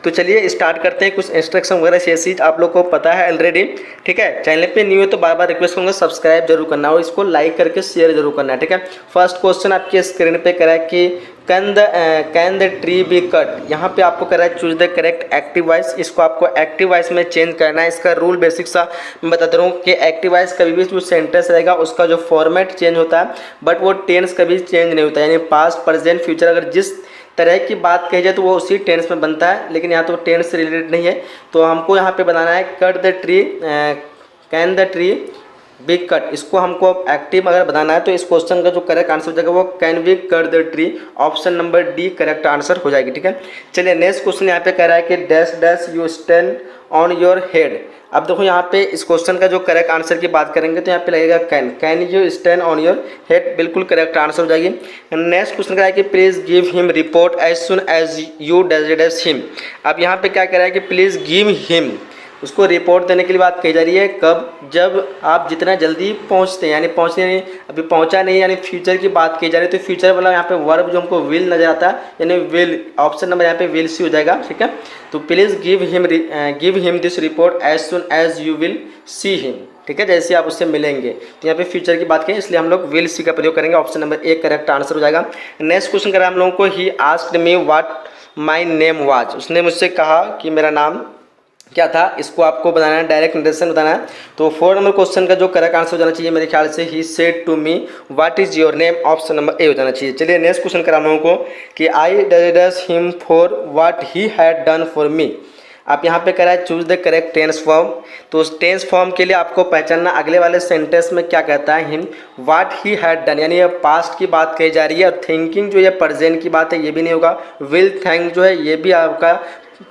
तो चलिए स्टार्ट करते हैं। कुछ इंस्ट्रक्शन वगैरह ये चीज़ आप लोग को पता है ऑलरेडी, ठीक है। चैनल पे न्यू है तो बार बार रिक्वेस्ट करूँगा सब्सक्राइब जरूर करना और इसको लाइक करके शेयर जरूर करना है, ठीक है। फर्स्ट क्वेश्चन आपके स्क्रीन पे करा है कि can the tree be cut. यहाँ पे आपको करा है choose the correct active voice. इसको आपको एक्टिव वॉइस में चेंज करना है। इसका रूल बेसिक सा मैं बताता रहूँ कि एक्टिव वॉइस कभी भी जो सेंटेंस रहेगा उसका जो फॉर्मेट चेंज होता है, बट वो टेंस कभी चेंज नहीं होता। यानी पास्ट प्रेजेंट फ्यूचर अगर जिस तरह की बात कही जाए तो वो उसी टेंस में बनता है, लेकिन यहाँ तो टेंस से रिलेटेड नहीं है। तो हमको यहाँ पे बनाना है cut the tree, can the tree big cut. इसको हमको एक्टिव अगर बताना है तो इस क्वेश्चन का जो करेक्ट आंसर हो जाएगा वो can we cut the tree. Option number D correct answer हो जाएगी, ठीक है। चलिए नेक्स्ट क्वेश्चन यहाँ पे कह रहा है कि dash dash you stand on your head. अब देखो यहाँ पे इस क्वेश्चन का जो करेक्ट आंसर की बात करेंगे तो यहाँ पे लगेगा can you stand on your head, बिल्कुल करेक्ट आंसर हो जाएगी। नेक्स्ट क्वेश्चन कह रहा है कि please give him report as soon as you dash him. अब यहाँ पे क्या कह रहा है कि प्लीज़ गिव हिम, उसको रिपोर्ट देने के लिए बात कही जा रही है कब, जब आप जितना जल्दी पहुंचते हैं, यानी पहुंचने नहीं, अभी पहुंचा नहीं, यानी फ्यूचर की बात की जा रही है। तो फ्यूचर वाला यहाँ पे वर्ब जो हमको विल नजर आता है, यानी विल, ऑप्शन नंबर यहाँ पे विल सी हो जाएगा, ठीक है। तो please give him this report as soon as you will see him, ठीक है, जैसे आप उससे मिलेंगे। तो यहाँ पे फ्यूचर की बात करें इसलिए हम लोग विल सी का प्रयोग करेंगे। Option number A correct answer हो जाएगा। नेक्स्ट क्वेश्चन करें हम लोगों को, he asked me what my name was. उसने मुझसे कहा कि मेरा नाम क्या था। इसको आपको बनाना है, डायरेक्ट नरेशन बताना है। तो 4 नंबर क्वेश्चन का जो करेक्ट आंसर हो जाना चाहिए मेरे ख्याल से he said to me what is your name. Option number A हो जाना चाहिए। चलिए नेक्स्ट क्वेश्चन करा हम लोगों को कि I does him for what he had done for me. आप यहाँ पे करा है choose the correct tense form. तो उस टेंस फॉर्म के लिए आपको पहचानना अगले वाले सेंटेंस में क्या कहता है, him what he had done, यानी ये पास्ट की बात कही जा रही है। और थिंकिंग जो ये प्रेजेंट की बात है ये भी नहीं होगा। विल थैंक जो है ये भी आपका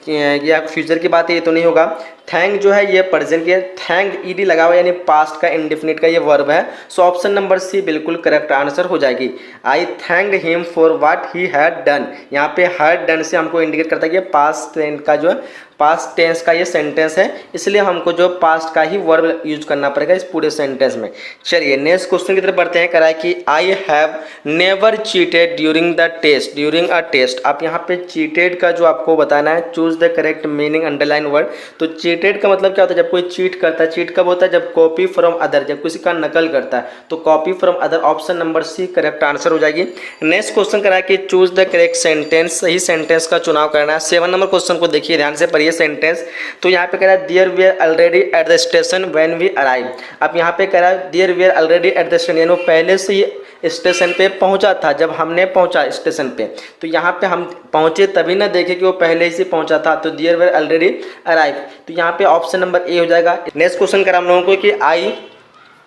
ये फ्यूचर की बात है, ये तो नहीं होगा। थैंक जो है ये प्रेजेंट की है, थैंक ईडी लगा हुआ यानी पास्ट का इंडेफिनिट का ये वर्ब है। सो ऑप्शन नंबर सी बिल्कुल करेक्ट आंसर हो जाएगी। I thanked him for what he had done. यहाँ पे हैड डन से हमको इंडिकेट करता है कि पास्ट टेंस का जो है, पास्ट टेंस का ये सेंटेंस है, इसलिए हमको जो पास्ट का ही वर्ब यूज करना पड़ेगा इस पूरे सेंटेंस में। चलिए नेक्स्ट क्वेश्चन की तरफ बढ़ते हैं। करा है कि I have never cheated during the test, during a test. आप यहाँ पे चीटेड का जो आपको बताना है choose the correct meaning underline word. तो चीटेड का मतलब क्या होता है, जब कोई चीट करता है। चीट कब होता है, जब कॉपी फ्रॉम अदर, जब किसी का नकल करता है। तो copy from other, option number C correct answer हो जाएगी। नेक्स्ट क्वेश्चन करा है कि चूज द करेक्ट सेंटेंस, सही सेंटेंस का चुनाव करना है। 7 नंबर क्वेश्चन को देखिए ध्यान से पढ़िए सेंटेंस। तो यहाँ पे कह रहा है there we are already at the station when we arrive. अब यहाँ पे कह रहा है there we are already at the station, यानी वो पहले से ही स्टेशन पे पहुंचा था जब हमने पहुंचा स्टेशन पे। तो यहाँ पे हम पहुंचे तभी ना देखे कि वो पहले ही से पहुंचा था। तो there we are already arrive, तो यहाँ पे ऑप्शन नंबर ए हो जाएगा। नेक्स्ट क्वेश्चन करा हम लोगों को कि I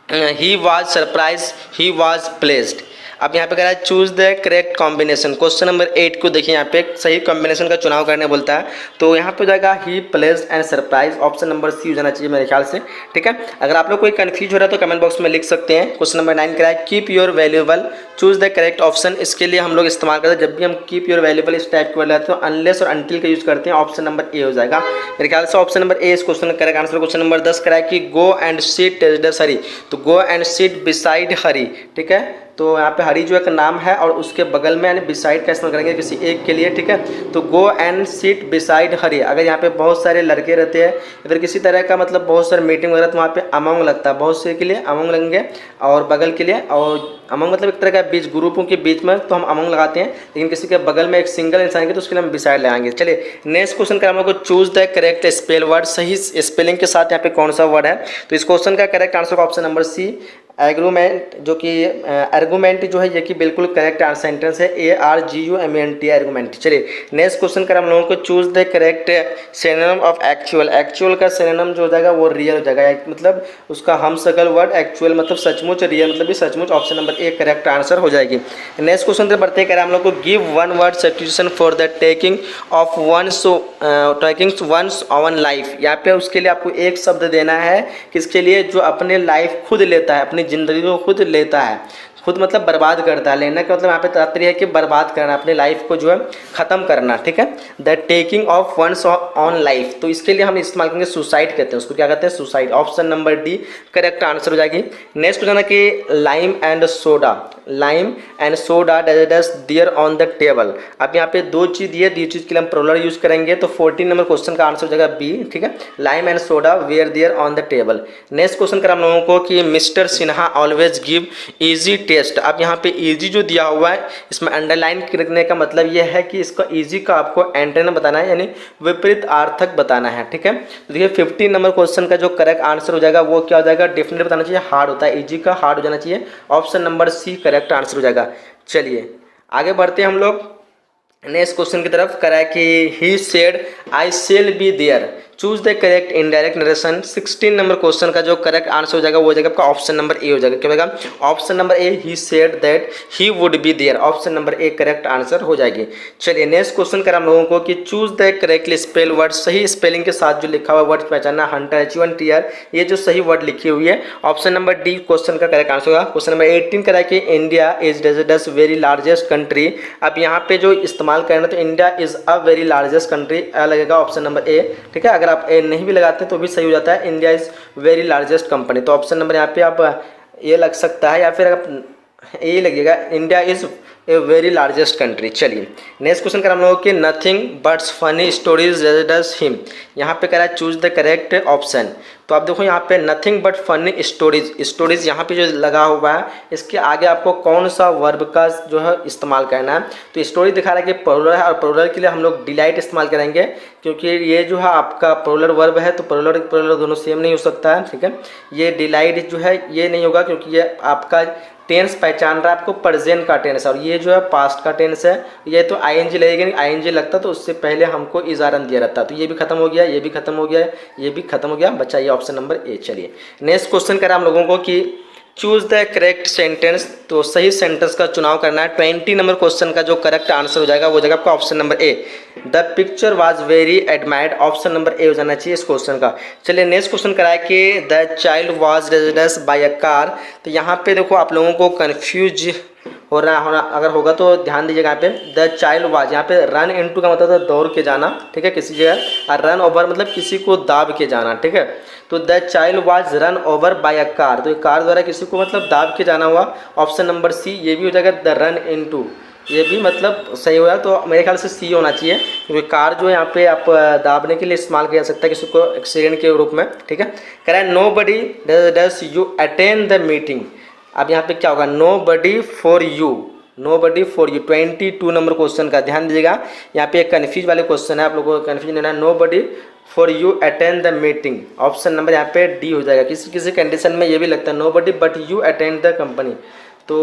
he was surprise he was placed. अब यहाँ पे कह रहा है choose the correct combination. Question number 8 को देखिए, यहाँ पे सही कॉम्बिनेशन का चुनाव करने बोलता है। तो यहाँ पे हो जाएगा he placed and surprise. Option number C हो जाना चाहिए मेरे ख्याल से, ठीक है। अगर आप लोग कोई कंफ्यूज हो रहा है तो कमेंट बॉक्स में लिख सकते हैं। क्वेश्चन नंबर 9 कह रहा है keep your valuable, choose the correct option. इसके लिए हम लोग इस्तेमाल करते हैं, जब भी हम कीप योर वैल्यूएबल इस टाइप के वर्ड लाते हैं तो अनलेस और अनटिल का यूज करते हैं। ऑप्शन नंबर ए हो जाएगा मेरे ख्याल से। ऑप्शन नंबर ए इस क्वेश्चन का करेक्ट आंसर। क्वेश्चन नंबर 10 कह रहा है कि गो एंड सीट हरी। तो गो एंड सीट बिसाइड हरी, ठीक है। तो यहाँ पे हरी जो एक नाम है और उसके बगल में यानी बिसाइड का इस्तेमाल करेंगे किसी एक के लिए, ठीक है। तो गो एंड सीट बिसाइड हरी। अगर यहाँ पे बहुत सारे लड़के रहते हैं या फिर किसी तरह का मतलब बहुत सारे मीटिंग वगैरह तो वहाँ पे अमंग लगता है, बहुत से के लिए अमंग लगेंगे और बगल के लिए। और अमंग मतलब एक तरह का बीच, ग्रुपों के बीच में तो हम अमंग लगाते हैं, लेकिन किसी के बगल में एक सिंगल इंसान के तो उसके लिए हम बिसाइड लगाएंगे। चलिए नेक्स्ट क्वेश्चन का हम लोग को choose the correct spell word, सही स्पेलिंग के साथ यहाँ पे कौन सा वर्ड है। तो इस क्वेश्चन का correct answer option number C agreement, जो कि आर्गूमेंट जो है ये कि बिल्कुल करेक्ट सेंटेंस है, ARGUMENT आर्गूमेंट। चलिए नेक्स्ट क्वेश्चन कर हम लोगों को choose the correct synonym of actual. Actual का सिनोनिम जो हो जाएगा वो रियल हो जाएगा, मतलब उसका हम सकल वर्ड एक्चुअल मतलब सचमुच, रियल मतलब भी सचमुच। Option number A correct answer हो जाएगी। नेक्स्ट क्वेश्चन पर बढ़ते करें हम लोग को give one word substitution for the taking off one's own life. यहाँ पे उसके लिए आपको एक शब्द देना है किसके लिए, जो अपने लाइफ खुद लेता है, अपनी ज़िंदगी को खुद लेता है। खुद मतलब बर्बाद करता है, लेना का मतलब यहाँ पे तात्पर्य है कि बर्बाद करना, अपने लाइफ को जो है ख़त्म करना, ठीक है। The taking off one's own life, तो इसके लिए हम इस्तेमाल करेंगे सुसाइड कहते हैं उसको, क्या कहते हैं suicide. Option number D correct answer हो जाएगी। नेक्स्ट क्वेश्चन है कि lime and soda, lime and soda does there on the table. अब यहाँ पे दो चीज़ दिए, दो चीज़ के लिए हम प्रोलर यूज करेंगे, तो 14 नंबर क्वेश्चन का आंसर हो जाएगा बी, ठीक है। Lime and soda were there on the table. Next question कर हम लोगों को कि mister Sinha always give easy test. अब यहाँ पे इजी जो दिया हुआ है इसमें अंडरलाइन करने का मतलब यह है कि इसका इजी का आपको एंटोनिम बताना है, यानी विपरीत अर्थक बताना है, ठीक है। तो देखिए 15 नंबर क्वेश्चन का जो करेक्ट आंसर हो जाएगा वो क्या हो जाएगा, डेफिनेट बताना चाहिए, हार्ड होता है, इजी का हार्ड हो जाना चाहिए। Option number C correct answer हो जाएगा। चलिए आगे बढ़ते हैं हम लोग नेक्स्ट क्वेश्चन की तरफ। करा है कि he said I shall be there, choose the correct indirect narration. 16 number question का जो करेक्ट आंसर हो जाएगा वो हो जाएगा आपका ऑप्शन नंबर ए हो जाएगा, क्या होगा option number A, he said that he would be there. Option number A correct answer हो जाएगी। चलिए नेक्स्ट क्वेश्चन करा हम लोगों को कि choose the correctly spell word, सही स्पेलिंग के साथ जो लिखा हुआ वर्ड पहचानना, हंटर HUNTR, ये जो सही वर्ड लिखी हुई है। ऑप्शन नंबर डी क्वेश्चन का करेक्ट आंसर होगा। क्वेश्चन नंबर 18 करा कि India is deserts very largest country. अब यहाँ पे जो इस्तेमाल करना तो India is a very largest country लगेगा ऑप्शन नंबर ए, ठीक है। अगर आप ए नहीं भी लगाते तो भी सही हो जाता है, India is very largest company, तो ऑप्शन नंबर यहाँ पे आप ये लग सकता है, या फिर आप ये लगेगा India is a very largest country. चलिए नेक्स्ट क्वेश्चन कर हम लोगों के nothing buts funny stories does him. यहाँ पे कह रहा है चूज द करेक्ट ऑप्शन। तो आप देखो यहाँ पे nothing but funny stories, stories यहाँ पे जो लगा हुआ है इसके आगे आपको कौन सा वर्ब का जो है इस्तेमाल करना है। तो स्टोरी दिखा रहा है कि प्लूरल है, और प्लूरल के लिए हम लोग डिलाइट इस्तेमाल करेंगे, क्योंकि ये जो है आपका प्लूरल वर्ब है, तो प्लूरल दोनों सेम नहीं हो सकता है, ठीक है। ये डिलाइट जो है ये नहीं होगा, क्योंकि ये आपका टेंस पहचान रहा है आपको प्रेजेंट का टेंस है, और ये जो है पास्ट का टेंस है। ये तो ING लगेगा, ING लगता तो उससे पहले हमको इजारन दिया रहता, तो ये भी खत्म हो गया, ये भी खत्म हो गया, ये भी खत्म हो गया, बच्चा ये ऑप्शन नंबर ए। चलिए नेक्स्ट क्वेश्चन करा हम लोगों को कि चूज द करेक्ट सेंटेंस, तो सही सेंटेंस का चुनाव करना है। 20 नंबर क्वेश्चन का जो करेक्ट आंसर हो जाएगा वो हो जाएगा आपका option number A, the picture was very admired. Option number A हो जाना चाहिए इस क्वेश्चन का। चलिए नेक्स्ट क्वेश्चन कराए कि the child was residence by a car. तो यहाँ पे देखो आप लोगों को कन्फ्यूज होना अगर होगा तो ध्यान दीजिएगा। यहाँ पे द चाइल्ड वाज, यहाँ पे रन इनटू का मतलब दौड़ के जाना, ठीक है, किसी जगह, और रन ओवर मतलब किसी को दाब के जाना, ठीक है। तो the child was run over by a car, तो कार द्वारा किसी को मतलब दाब के जाना हुआ। ऑप्शन नंबर सी ये भी हो जाएगा, द रन इनटू, ये भी मतलब सही होगा, तो मेरे ख्याल से सी होना चाहिए, क्योंकि कार जो है यहाँ पे आप दाबने के लिए इस्तेमाल किया जा सकता है किसी को एक्सीडेंट के रूप में, ठीक है। कह रहा है nobody does you attend the meeting. अब यहाँ पे क्या होगा, nobody for you, nobody for you. 22 number question का ध्यान दीजिएगा, यहाँ पे एक कन्फ्यूज वाले क्वेश्चन है, आप लोगों को कन्फ्यूज नहीं है। Nobody for you attend the meeting, option number यहाँ पे डी हो जाएगा। किसी किसी कंडीशन में ये भी लगता है nobody but you attend the company, तो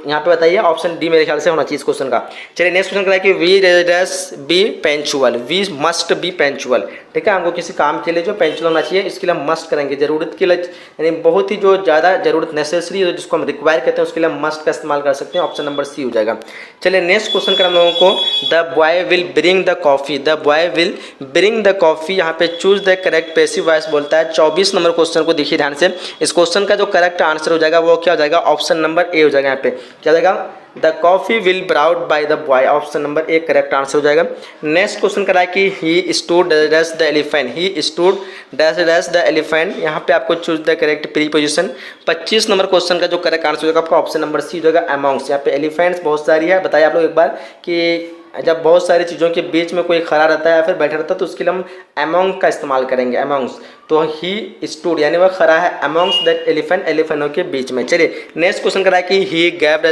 यहाँ पे बताइए ऑप्शन डी मेरे ख्याल से होना चाहिए इस क्वेश्चन का। चलिए नेक्स्ट क्वेश्चन कराए कि we does be punctual, we must be punctual, ठीक है। हमको किसी काम के लिए जो पेंचुअल होना चाहिए इसके लिए हम मस्ट करेंगे, जरूरत के लिए, यानी बहुत ही जो ज़्यादा जरूरत नेसेसरी है जिसको हम रिक्वायर कहते हैं उसके लिए हम मस्ट का इस्तेमाल कर सकते हैं। ऑप्शन नंबर सी हो जाएगा। चलिए नेक्स्ट क्वेश्चन कर हम लोगों को the boy will bring the coffee, the boy will bring the coffee, यहाँ पे choose the correct passive voice बोलता है। 24 नंबर क्वेश्चन को देखिए ध्यान से, इस क्वेश्चन का जो करेक्ट आंसर हो जाएगा वो क्या हो जाएगा, ऑप्शन नंबर ए हो जाएगा। यहाँ पे क्या हो जाएगा, the coffee will brewed by the boy, option number A correct answer हो जाएगा। नेक्स्ट क्वेश्चन कराए कि he stood dash the elephant, he stood dash the elephant, यहाँ पे आपको choose the correct preposition. 25 number question का जो करेक्ट आंसर होगा आपका ऑप्शन नंबर सी हो जाएगा, अमॉन्ग्स। यहाँ पे एलिफेंट्स बहुत सारी है, बताइए आप लोग एक बार कि जब बहुत सारी चीज़ों के बीच में कोई खड़ा रहता है या फिर बैठा रहता है तो उसके लिए हम अमॉन्ग का इस्तेमाल करेंगे, अमॉन्ग्स। तो ही स्टूड यानी वह खड़ा है अमॉन्ग्स दैट एलिफेंट, एलिफेंटों के बीच में। चलिए नेक्स्ट क्वेश्चन कराए कि ही gave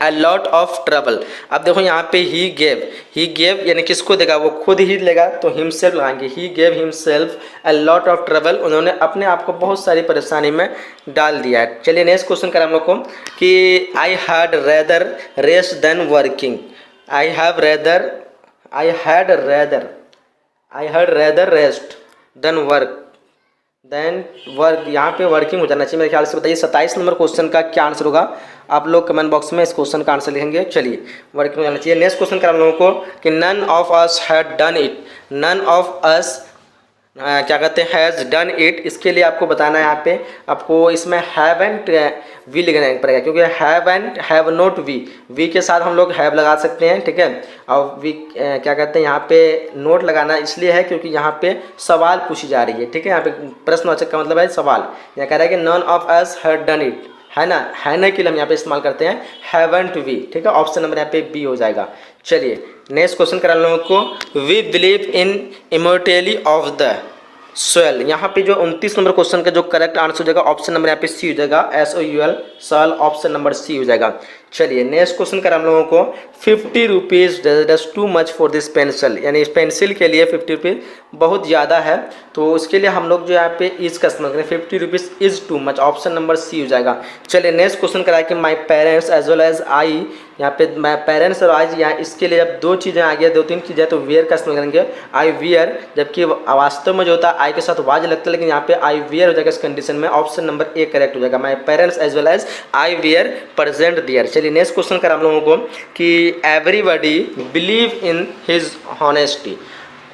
a lot of trouble। अब देखो यहाँ पे ही गेव यानी किसको देगा, वो खुद ही लेगा तो हिमसेल्फ लगाएंगे, he gave himself a lot of trouble, उन्होंने अपने आप को बहुत सारी परेशानी में डाल दिया है। चलिए नेक्स्ट क्वेश्चन करें हम लोग को कि I had rather rest than working, I had rather rest than work, यहाँ पे वर्किंग हो जाना चाहिए मेरे ख्याल से। बताइए 27 नंबर क्वेश्चन का क्या आंसर होगा, आप लोग कमेंट बॉक्स में इस क्वेश्चन का आंसर लिखेंगे। चलिए वर्किंग हो जाना चाहिए। नेक्स्ट क्वेश्चन कर हम लोगों को कि none of us had done it, none of us क्या कहते हैं हैज़ डन इट, इसके लिए आपको बताना है यहाँ पे आपको इसमें हैव एंड वी लगाना पड़ेगा, क्योंकि have and have not we के साथ हम लोग हैव लगा सकते हैं, ठीक है। और वी क्या कहते हैं यहाँ पे नोट लगाना इसलिए है क्योंकि यहाँ पे सवाल पूछी जा रही है, ठीक है। यहाँ पे प्रश्नवाचक का मतलब है सवाल। यहाँ कह रहा है कि none of us had done it, है ना, है ना के लिए हम यहाँ पे इस्तेमाल करते हैं हैवंट वी, ठीक है। ऑप्शन नंबर यहाँ पे बी हो जाएगा। चलिए नेक्स्ट क्वेश्चन करा लोगों को, we believe in immortality of the soul. यहाँ पे जो 29 नंबर क्वेश्चन का जो करेक्ट आंसर हो जाएगा ऑप्शन नंबर यहाँ पे सी हो जाएगा, SOUL सल, ऑप्शन नंबर सी हो जाएगा। चलिए नेक्स्ट क्वेश्चन करा हम लोगों को, 50 rupees does too much for this pencil, यानी इस पेंसिल के लिए 50 रुपीज़ बहुत ज़्यादा है, तो उसके लिए हम लोग जो यहाँ पे इज का इस्तेमाल करें, 50 rupees is too much, option number C हो जाएगा। चलिए नेक्स्ट क्वेश्चन करा कि my parents as well as I, यहाँ पे माई पेरेंट्स और आज, यहाँ इसके लिए जब दो चीज़ें आ गया, दो तीन चीज़ें, तो वियर का इस्तेमाल करेंगे आई वियर, जबकि वास्तव में जो होता है आई के साथ वाज लगता है, लेकिन यहाँ पे आई वियर हो जाएगा इस कंडीशन में, ऑप्शन नंबर ए करेक्ट हो जाएगा। My parents as well as I were present there. चलिए नेक्स्ट क्वेश्चन करा हम लोगों को कि everybody believe in his honesty,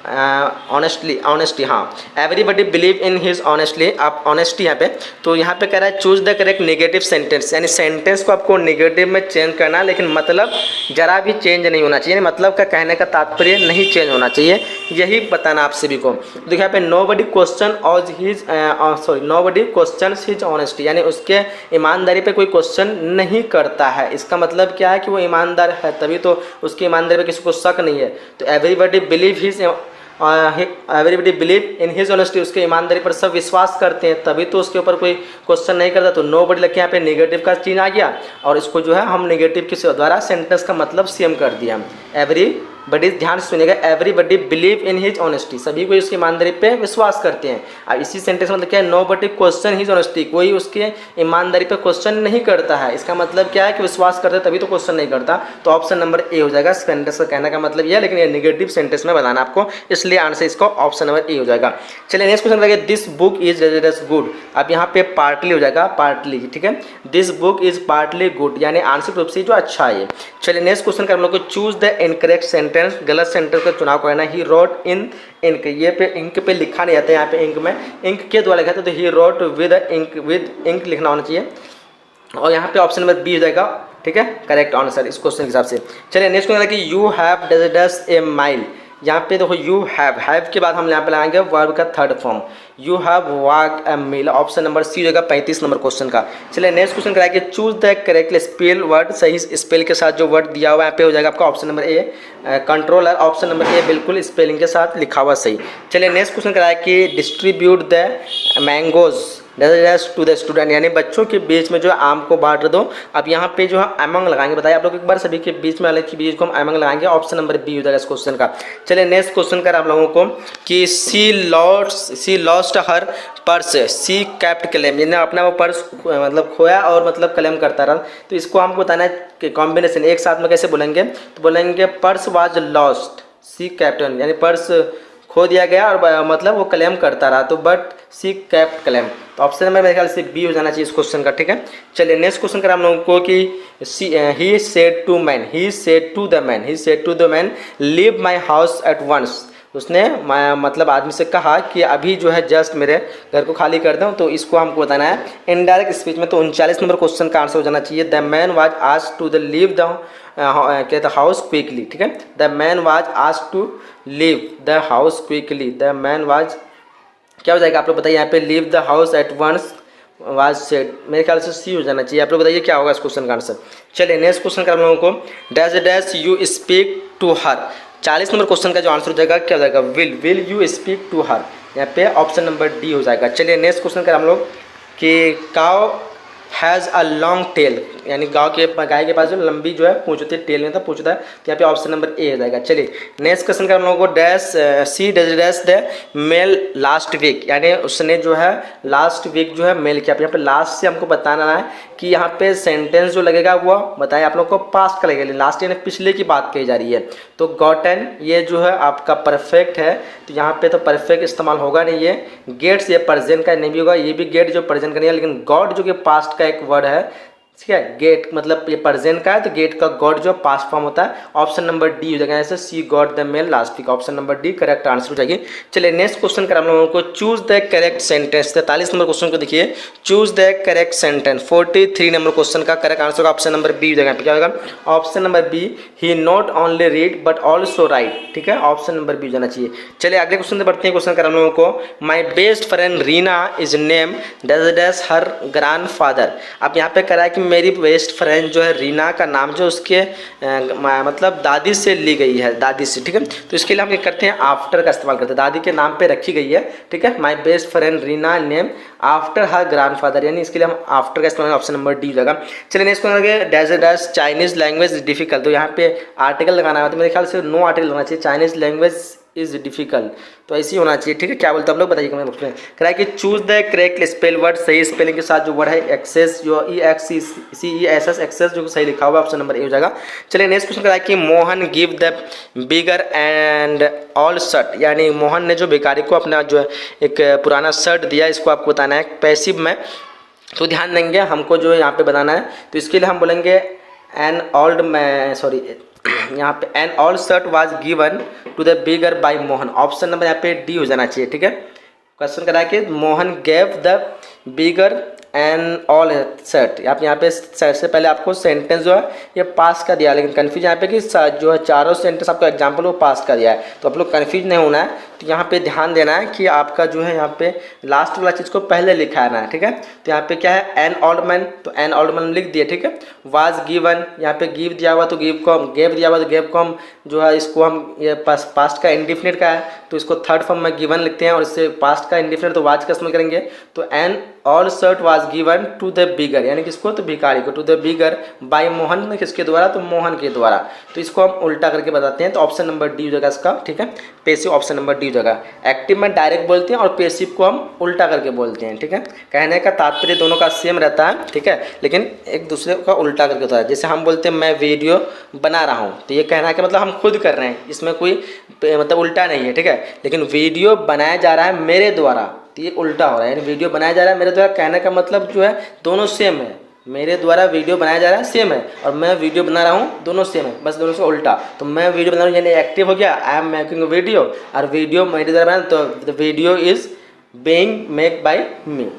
honesty, हाँ, everybody believe in his honestly, आप ऑनेस्टी यहाँ पे, तो यहाँ पे कह रहा है choose the correct negative sentence, यानी सेंटेंस को आपको नेगेटिव में चेंज करना है, लेकिन मतलब जरा भी चेंज नहीं होना चाहिए, मतलब का कहने का तात्पर्य नहीं चेंज होना चाहिए, यही बताना आप सभी को। देखिए यहाँ पे नोबडी क्वेश्चन ऑज his nobody question his honesty, यानी उसके ईमानदारी पे कोई क्वेश्चन नहीं करता है, इसका मतलब क्या है कि वो ईमानदार है, तभी तो उसकी ईमानदारी पे किसी को शक नहीं है। तो everybody believe his everybody believe in his honesty, उसके ईमानदारी पर सब विश्वास करते हैं, तभी तो उसके ऊपर कोई क्वेश्चन नहीं करता। तो नो बडी लग के यहाँ पे नेगेटिव का चीज आ गया, और इसको जो है हम नेगेटिव के द्वारा सेंटेंस का मतलब सेम कर दिया। एवरीबडी, ध्यान से सुनिएगा, everybody believe in his honesty, सभी कोई उसकी ईमानदारी पे विश्वास करते हैं। अब इसी सेंटेंस में मतलब क्या है, नो बडी क्वेश्चन हिज ऑनेस्टी, कोई उसके ईमानदारी पे क्वेश्चन नहीं करता है, इसका मतलब क्या है कि विश्वास करते हैं तभी तो क्वेश्चन नहीं करता, तो ऑप्शन नंबर ए हो जाएगा। सेंटेंस का कहने का मतलब यह है, लेकिन ये नेगेटिव सेंटेंस में बताना आपको, इसलिए आंसर इसको ऑप्शन नंबर ए हो जाएगा। चलिए नेक्स्ट क्वेश्चन करेंगे, दिस बुक इज गुड, अब यहाँ पे पार्टली हो जाएगा, पार्टली, ठीक है, this book is partly good, यानी आंसर रूप से जो अच्छा है। चलिए नेक्स्ट क्वेश्चन कर हम लोग को, चूज द इनकरेक्ट सेंटेंस, गलत सेंटेंस का चुनाव करना। ही रोट इन इंक, ये पे इंक पे लिखा नहीं आता है, यहाँ पे इंक में इंक के द्वारा लिखा था, तो ही रोट विद इंक लिखना होना चाहिए, और यहाँ पे ऑप्शन नंबर बी हो जाएगा, ठीक है, करेक्ट आंसर इस क्वेश्चन के हिसाब से। चलिए नेक्स्ट क्वेश्चन कि you have does a mile, यहाँ पे देखो यू हैव के बाद हम यहाँ पे लगाएंगे वर्ब का third form, you have walk a mile, option number C हो जाएगा 35 नंबर क्वेश्चन का। चलिए नेक्स्ट क्वेश्चन कराएंगे, choose the correctly spell word, सही स्पेल के साथ जो वर्ड दिया हुआ है यहाँ पे हो जाएगा आपका ऑप्शन नंबर ए कंट्रोलर, ऑप्शन नंबर ए बिल्कुल स्पेलिंग के साथ लिखा हुआ सही। चलिए नेक्स्ट क्वेश्चन कराए कि distribute the mangoes to the student, यानी बच्चों के बीच में जो है आम को बांट दो। अब यहाँ पे जो है अमंग लगाएंगे, बताइए आप लोग एक बार, सभी के बीच में अलग के बीच को हम अमंग लगाएंगे, ऑप्शन नंबर बी हो जाएगा इस क्वेश्चन का। चलिए नेक्स्ट क्वेश्चन कर आप लोगों को कि सी लॉस्ट हर पर्स, सी कैप्ट क्लेम, यानी अपना वो पर्स मतलब खोया और मतलब क्लेम करता रहा, तो इसको हमको बताना है कि कॉम्बिनेशन एक साथ में कैसे बोलेंगे, तो बोलेंगे purse was lost, C captain, यानी पर्स खो दिया गया और मतलब वो क्लेम करता रहा, तो बट सी कैप्ट क्लेम, तो ऑप्शन में मेरे ख्याल से बी हो जाना चाहिए इस क्वेश्चन का, ठीक है। चलिए नेक्स्ट क्वेश्चन करें हम लोगों को कि he said to man, he said to the man leave my house at once, उसने मतलब आदमी से कहा कि अभी जो है जस्ट मेरे घर को खाली कर दूँ, तो इसको हमको बताना है इनडायरेक्ट स्पीच में, तो 39 नंबर क्वेश्चन का आंसर हो जाना चाहिए, the man was asked to the leave the कहता हाउस क्विकली, ठीक है, the man was asked to leave the house quickly, the man was क्या हो जाएगा आप लोग बताइए, यहाँ पे leave the house at once was said, मेरे ख्याल से सी हो जाना चाहिए, आप लोग बताइए क्या होगा इस क्वेश्चन का आंसर। चलिए नेक्स्ट क्वेश्चन कर हम लोगों को, dash you speak to her, 40 number question का जो आंसर हो जाएगा क्या हो जाएगा, will you speak to her, यहाँ पे ऑप्शन नंबर डी हो जाएगा। चलिए नेक्स्ट क्वेश्चन कर हम लोग कि cow has a long tail, यानी गाय के पास जो लंबी जो है पूंछ होती है, टेल में था पूछता है, तो यहाँ पे ऑप्शन नंबर ए हो जाएगा। चलिए नेक्स्ट क्वेश्चन का हम लोगों को C dash the mail last week, यानी उसने जो है लास्ट वीक जो है मेल किया, यहाँ पे लास्ट से हमको बताना है कि यहाँ पे सेंटेंस जो लगेगा वो बताए आप लोग को पास्ट का लगेगा, लास्ट यानी पिछले की बात कही जा रही है, तो गॉटन ये जो है आपका परफेक्ट है, तो यहाँ पे तो परफेक्ट इस्तेमाल होगा नहीं, ये गेट्स ये प्रेजेंट का नहीं भी होगा, ये भी गेट जो प्रेजेंट का नहीं है, लेकिन गॉड जो कि पास्ट का एक वर्ड है, ठीक है। गेट मतलब ये प्रेजेंट का है तो गेट का गॉड जो पास्ट फॉर्म होता है। ऑप्शन नंबर डी हो जाएगा, ऐसे she got the mail last week, option number D correct answer हो जाएगी। चलिए नेक्स्ट क्वेश्चन कर हम लोगों को, चूज द करेक्ट सेंटेंस। 43 नंबर क्वेश्चन को देखिए, चूज द करेक्ट सेंटेंस। 43 नंबर क्वेश्चन का correct answer option number B हो जाएगा। क्या होगा option number B, he not only read but also write, ठीक है, ऑप्शन नंबर बी जाना चाहिए। चलिए अगले क्वेश्चन से बढ़ते हैं। क्वेश्चन कर हम लोगों को, my best friend Reena is name dash her grand father. अब यहाँ पे करा है कि मेरी बेस्ट फ्रेंड जो है रीना का नाम जो उसके मतलब दादी से ली गई है, दादी से, ठीक है। तो इसके लिए हम ये करते हैं आफ्टर का इस्तेमाल करते हैं, दादी के नाम पे रखी गई है, ठीक है। My best friend Reena name after her grandfather, यानी इसके लिए हम आफ्टर का इस्तेमाल, ऑप्शन नंबर डी होगा। चलिए next question, dash Chinese language is difficult. तो यहाँ पे आर्टिकल लगाना है, तो मेरे ख्याल से नो आर्टिकल लगाना चाहिए, चाइनीज लैंग्वेज इज डिफिकल्ट, तो ऐसे ही होना चाहिए, ठीक है। क्या बोलते हैं आप लोग बताइए कमेंट बॉक्स में। कह रहा है कि choose the correct spell word, सही स्पेलिंग के साथ जो वर्ड है एक्सेस, जो EXCESS एक्सेस जो सही लिखा हुआ, ऑप्शन नंबर ए हो जाएगा। चलिए नेक्स्ट क्वेश्चन कह रहा है कि Mohan give the bigger and all shirt, यानी मोहन ने जो भिखारी को अपना जो है एक पुराना शर्ट दिया, इसको आपको बताना है पैसिव में। तो ध्यान देंगे हमको जो यहाँ पे बनाना है, तो इसके लिए हम बोलेंगे एन ओल्ड मैन, सॉरी यहाँ पे an old shirt was given to the beggar by Mohan, option number यहाँ पे डी हो जाना चाहिए, ठीक है। क्वेश्चन करा कि Mohan gave the bigger and all shirt. आप यहाँ पे सबसे पहले आपको सेंटेंस जो है ये पास का दिया है, लेकिन कन्फ्यूज यहाँ पे कि जो है चारों सेंटेंस आपका एग्जाम्पल वो पास का दिया है, तो आप लोग कन्फ्यूज नहीं होना है। तो यहाँ पे ध्यान देना है कि आपका जो है यहाँ पे लास्ट वाला चीज़ को पहले लिखा है ना, ठीक है। तो यहाँ पे क्या है एन ओल्ड मैन, तो एन ओल्ड मैन लिख दिए, ठीक है। वाज गिवन, यहाँ पे गिव दिया हुआ तो गिव को हम, गेव दिया हुआ तो गेव को हम जो है इसको हम, ये पास्ट का इंडिफिनिट का है तो इसको थर्ड फॉर्म में गिवन लिखते हैं, और इससे पास्ट का इंडिफिनिट तो वाज का इस्तेमाल करेंगे। तो an old shirt was given to the beggar, यानी किसको, तो भिखारी को, to the beggar by Mohan में किसके द्वारा, तो मोहन के द्वारा। तो इसको हम उल्टा करके बताते हैं, तो ऑप्शन नंबर डी हो जाएगा इसका, ठीक है। पैसिव ऑप्शन नंबर डी हो जाएगा। एक्टिव में डायरेक्ट बोलते हैं और पैसिव को हम उल्टा करके बोलते हैं, ठीक है। कहने का तात्पर्य दोनों का सेम रहता है, ठीक है, लेकिन एक दूसरे का उल्टा करके होता है। जैसे हम बोलते हैं मैं वीडियो बना रहा हूँ, तो ये कहना है कि मतलब हम खुद कर रहे हैं, इसमें कोई मतलब उल्टा नहीं है, ठीक है। लेकिन वीडियो बनाया जा रहा है मेरे द्वारा, तो ये उल्टा हो रहा है, यानी वीडियो बनाया जा रहा है मेरे द्वारा, कहने का मतलब जो है दोनों सेम है, मेरे द्वारा वीडियो बनाया जा रहा है सेम है, और मैं वीडियो बना रहा हूँ दोनों सेम है, बस दोनों से उल्टा। तो मैं वीडियो बना रहा हूँ यानी एक्टिव हो गया, आई एम मेकिंग वीडियो, और वीडियो मेरे द्वारा बना, तो the video is being make by me,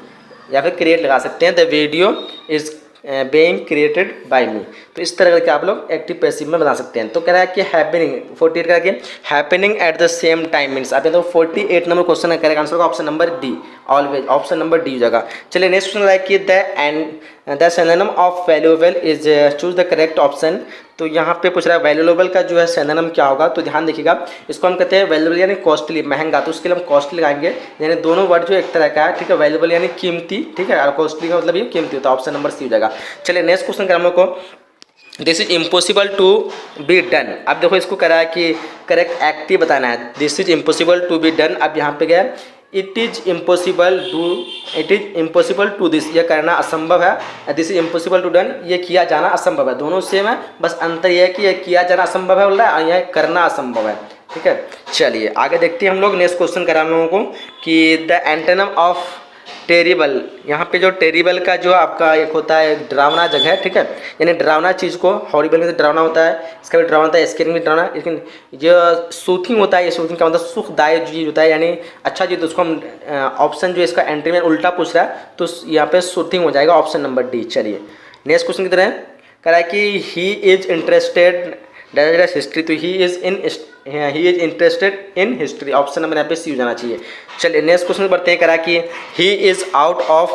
या फिर क्रिएट लगा सकते हैं, the video is being created by me. तो इस तरह करके आप लोग एक्टिव पैसिव में बना सकते हैं। तो कह रहा है कि हैपनिंग 48 करके happening at the same time means, आप तो 48 नंबर क्वेश्चन है, करेक्ट आंसर का option number D, always option number D हो जाएगा। चलिए नेक्स्ट क्वेश्चन है कि the synonym of valuable is, choose the correct option. तो यहाँ पे पूछ रहा है वैल्यूएबल का जो है सिनोनिम क्या होगा, तो ध्यान देखिएगा, इसको हम कहते हैं वैल्यूएबल यानी कॉस्टली, महंगा, तो उसके लिए हम कॉस्टली लगाएंगे, यानी दोनों वर्ड जो एक तरह का है, ठीक है। वैल्यूएबल यानी कीमती, ठीक है, और कॉस्टली का मतलब ये कीमती होता है, ऑप्शन नंबर सी हो जाएगा। चलिए नेक्स्ट क्वेश्चन कर हम लोग को, this is impossible to be done. अब देखो इसको करा है कि करेक्ट एक्टिव बताना है, this is impossible to be done. अब यहाँ पे गया it is impossible to this, ये करना असंभव है, this is impossible to done, ये किया जाना असंभव है, दोनों सेम है, बस अंतर यह है कि ये किया जाना असंभव है बोल रहा है, और यह करना असंभव है, ठीक है। चलिए आगे देखते हैं हम लोग, नेक्स्ट क्वेश्चन करा हम लोगों को कि द एंटोनिम ऑफ टेरिबल, यहाँ पे जो टेरिबल का जो आपका एक होता है डरावना जगह, ठीक है, यानी डरावना चीज़ को, हॉरिबल में तो डरावना होता है, इसका भी डरावना होता है, स्कैरिंग भी डरावना, लेकिन जो सूथिंग होता है, ये सूथिंग का मतलब सुखदायक चीज़ होता है, यानी अच्छा चीज़, तो उसको हम ऑप्शन जो इसका एंट्री में उल्टा पूछ रहा है, तो यहाँ पे सूथिंग हो जाएगा, ऑप्शन नंबर डी। चलिए नेक्स्ट क्वेश्चन की तरह कह रहा है कि ही इज इंटरेस्टेड हिस्ट्री, तो he is interested in history, option number यहाँ पे सी हो जाना चाहिए। चलिए नेक्स्ट क्वेश्चन बढ़ते हैं, करा कि ही इज आउट ऑफ,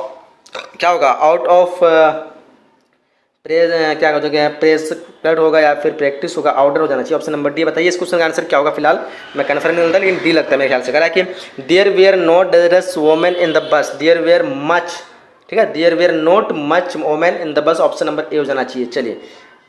क्या होगा, आउट ऑफ प्रेस, क्या हो जाएगा, प्रेस ब्लड होगा या फिर प्रैक्टिस होगा, आउटर हो जाना चाहिए, ऑप्शन नंबर डी। बताइए इस क्वेश्चन का आंसर क्या होगा, फिलहाल मैं कन्फर्म नहीं होता, लेकिन डी लगता है मेरे ख्याल से। करा कि there were not dangerous women in the bus, there were much, ठीक है, there were not much women in the bus, option number A हो जाना चाहिए। चलिए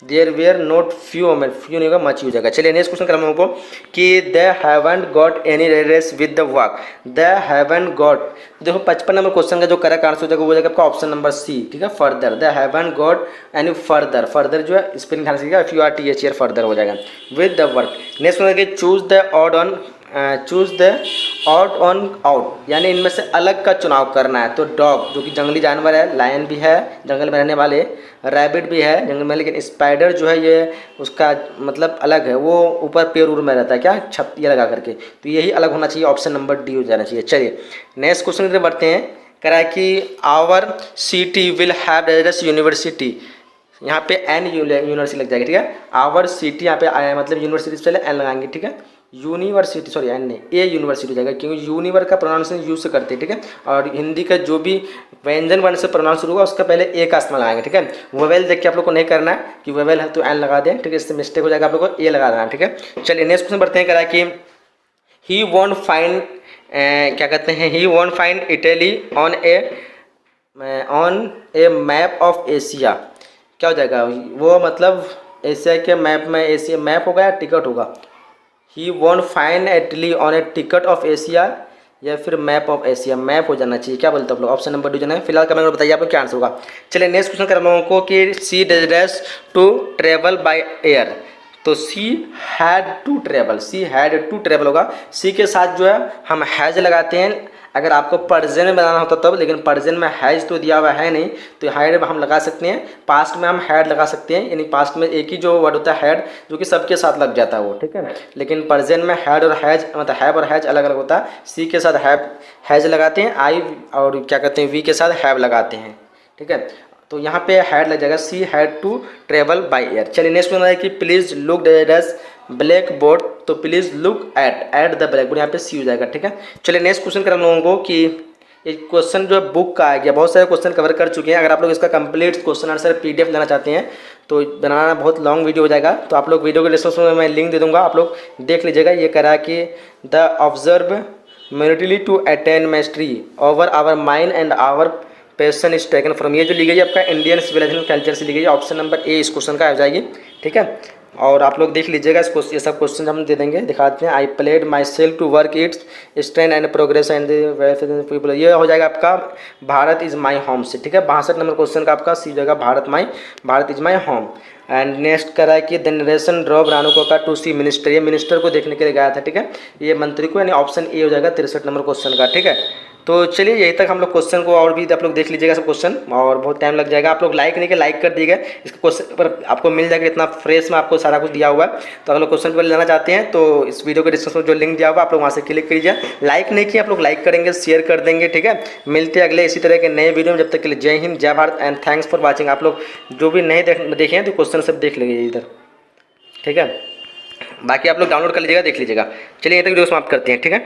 there were not few women, few नहीं होगा, मच हो जाएगा। चलिए नेक्स्ट क्वेश्चन कर हम लोगों को कि they haven't got any rest with the work, they haven't got, देखो 55 नंबर क्वेश्चन का जो करेक्ट आंसर हो जाएगा वो हो जाएगा आपका ऑप्शन नंबर सी, ठीक है, further, they haven't got any further, further जो है स्पेलिंग ध्यान से, if you are THER further हो जाएगा with the work. Next question है choose the odd on choose the odd on out, यानी इनमें से अलग का चुनाव करना है। तो डॉग जो कि जंगली जानवर है, लायन भी है जंगल में रहने वाले, रैबिट भी है जंगल में, लेकिन स्पाइडर जो है ये उसका मतलब अलग है, वो ऊपर पेड़ उड़ में रहता है, क्या छत्तियाँ लगा करके, तो यही अलग होना चाहिए। ऑप्शन नंबर डी हो जाना चाहिए। चलिए नेक्स्ट क्वेश्चन की तरफ बढ़ते हैं। कह रहा है कि our city will have deserts university, यहाँ पे एन यूनिवर्सिटी लग जाएगी, ठीक है। आवर सिटी यहाँ पे आया मतलब यूनिवर्सिटी से पहले एन लगाएंगे, ठीक है। यूनिवर्सिटी, सॉरी एन नहीं, ए यूनिवर्सिटी हो जाएगा, क्योंकि यूनिवर का प्रोनाउंसिएशन यू से करते हैं, ठीक है। और हिंदी का जो भी व्यंजन वर्ण से प्रोनाउंस शुरू होगा उसका पहले ए का इस्तेमाल लगाएंगे, ठीक है। वेवेल देख के आप लोग को नहीं करना है कि वेवेल है तो एन लगा दें, ठीक है, इससे मिस्टेक हो जाएगा, आप लोग को ए लगा देना, ठीक है। चलिए नेक्स्ट क्वेश्चन बढ़ते हैं। कह रहा है कि ही वॉन्ट फाइंड, क्या कहते हैं, he want find Italy on a map of Asia, क्या हो जाएगा वो, मतलब एशिया के मैप में, एशिया मैप होगा या टिकट होगा। He want find Italy on a ticket of Asia या फिर मैप ऑफ एशिया, मैप हो जाना चाहिए, क्या बोलते हो आप लोग। ऑप्शन नंबर डी जाना है। फिलहाल कमेंट में बताइए आपको क्या आंसर होगा। चलिए नेक्स्ट क्वेश्चन कर रहा हूँ लोगों को कि she desires to travel by air, तो she had to travel, she had to travel होगा। सी के साथ जो है हम हैज लगाते हैं, अगर आपको पर्जेंट में बनाना होता तब, लेकिन पर्जेंट में हैज तो दिया हुआ है नहीं, तो हैड हम लगा सकते हैं। पास्ट में हम हैड लगा सकते हैं, यानी पास्ट में एक ही जो वर्ड होता है हैड, जो कि सबके साथ लग जाता है वो, ठीक है। लेकिन पर्जेंट में हैड और हैज, मतलब हैव और हैज अलग अलग होता है। सी के साथ हैज लगाते हैं, आई और क्या कहते हैं वी के साथ हैव लगाते हैं, ठीक है। तो यहाँ पे हैड लग जाएगा, she had to travel by air. चलिए नेक्स्ट क्वेश्चन है कि please look at black board, तो please look at the black board, यहाँ पे सी हो जाएगा, ठीक है। चलिए नेक्स्ट क्वेश्चन कर हम लोगों को कि एक क्वेश्चन जो है बुक का आ गया, बहुत सारे क्वेश्चन कवर कर चुके हैं। अगर आप लोग इसका कंप्लीट क्वेश्चन आंसर पीडीएफ लेना चाहते हैं तो बनाना बहुत लॉन्ग वीडियो हो जाएगा, तो आप लोग वीडियो के डिस्क्रिप्शन में मैं लिंक दे दूंगा, आप लोग देख लीजिएगा। ये कह रहा है कि the observe merely to attain mastery over our mind and our passion is taken from, ये जो ली गई है आपका इंडियन सिविलाइजेशन कल्चर से ली गई है। ऑप्शन नंबर ए इस क्वेश्चन का आ जाएगी, ठीक है। और आप लोग देख लीजिएगा इस क्वेश्चन, ये सब क्वेश्चन हम दे देंगे, दिखाते हैं। I played myself to work its strength and progress and people, ये हो जाएगा आपका भारत इज माई होम से, ठीक है। 62 नंबर क्वेश्चन का आपका सी जाएगा Bharat is my home. And next करा है कि द नरेशन ड्रॉप रानुको का टू सी मिनिस्टर, ये मिनिस्टर को देखने के लिए गया था, ठीक है, ये मंत्री को, यानी ऑप्शन ए हो जाएगा 63 नंबर क्वेश्चन का, ठीक है। तो चलिए यही तक हम लोग क्वेश्चन को, और भी आप लोग देख लीजिएगा सब क्वेश्चन, और बहुत टाइम लग जाएगा। आप लोग लाइक नहीं किया, लाइक कर दीजिएगा, इसके क्वेश्चन पर आपको मिल जाएगा, इतना फ्रेश में आपको सारा कुछ दिया हुआ है। तो अगर लोग क्वेश्चन पर लेना चाहते हैं तो इस वीडियो के डिस्क्रिप्शन में जो लिंक दिया हुआ आप लोग वहाँ से क्लिक कीजिए। लाइक नहीं किया आप लोग लाइक करेंगे, शेयर कर देंगे, ठीक है। मिलते हैं अगले इसी तरह के नए वीडियो में, जब तक के लिए जय हिंद जय Bharat and thanks for watching. आप लोग जो भी नहीं देखे हैं तो क्वेश्चन सब देख लीजिए इधर, ठीक है। बाकी आप लोग डाउनलोड कर लीजिएगा, देख लीजिएगा। चलिए यहीं तक वीडियो समाप्त करते हैं, ठीक है।